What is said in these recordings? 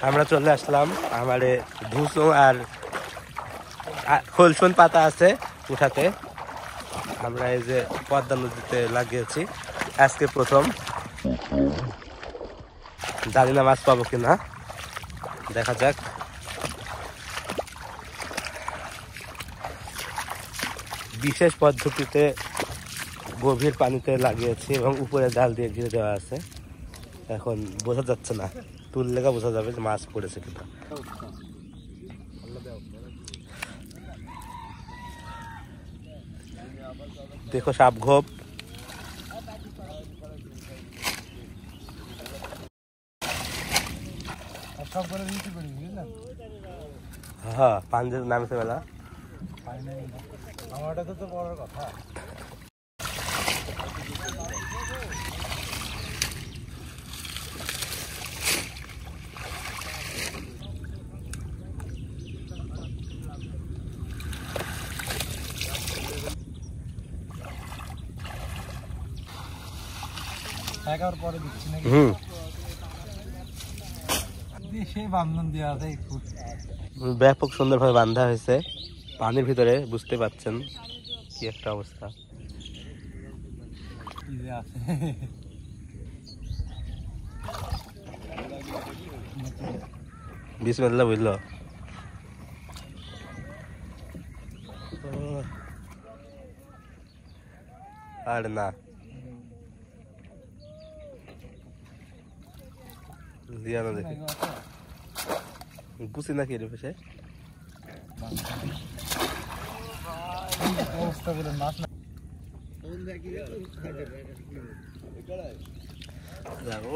আমরা চলে আসলাম আমারে ধুসো আর খোলসন পাতা আছে উঠাতে। আমরা এই যে পদ্মা নদীতে লাগিয়েছি আজকে প্রথম। জানি না মাছ পাবো কিনা, দেখা যাক। বিশেষ পদ্ধতিতে গভীর পানিতে লাগিয়েছি এবং উপরে জাল দিয়ে ঘিরে দেওয়া আছে। এখন বোঝা যাচ্ছে না, তুললে বোঝা যাবে যে মাছ পড়েছে কিনা। দেখো সাপ ঘোপ। হ্যাঁ পাঞ্জের নামছে বেলা আমারটা তো বড় কথা। পরে দিচ্ছি নাকি? সেই বান্ধন দেওয়া আছে, ব্যাপক সুন্দরভাবে বাঁধা হয়েছে পানির ভিতরে। বুঝতে পারছেন কি একটা অবস্থা। বিসমিল্লাহ বুঝলো। আর না দিয়া না দেখি গুছি নাকি এর পাশে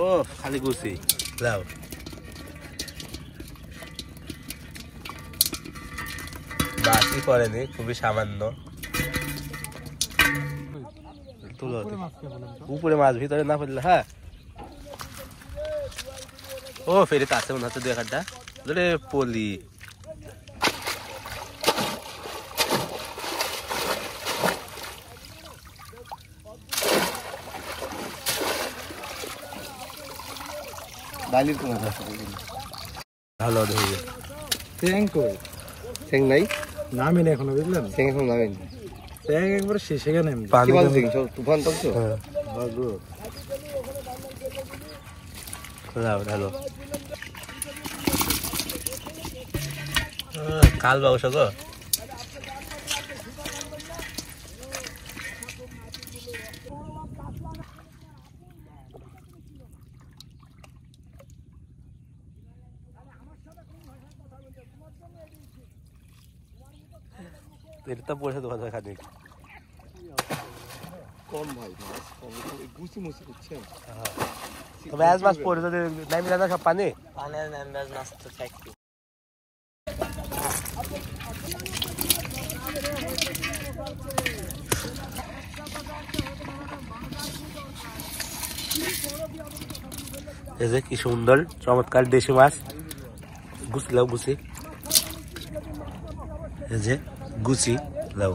ও খালি গুছি যাও। মাছই পড়েনি, খুবই সামান্য। তুলো উপরে মাছ ভিতরে না পড়লে। হ্যাঁ ও ফেরিতে আছে মনে হচ্ছে দু একটা পলি। ভালো ঠ্যাং নাই, নামিনি এখনো, বুঝলেন? ঠ্যাং এখন নামিনি, ঠ্যাং একবার শেষে গেলে তুফান চলছে। ভালো কাল বাবু গো। এটা পয়সা 2000 খানিক কম ভাই, গুছি মুছি বুঝছেন। তো ব্যাস মাছ পড়ে যদি নামি না সব পানি ব্যাস মাছ তো থাকবে। এই যে কি সুন্দর চমৎকার দেশি মাছ। গুছি লাও, গুছি। এই যে গুছি লাও।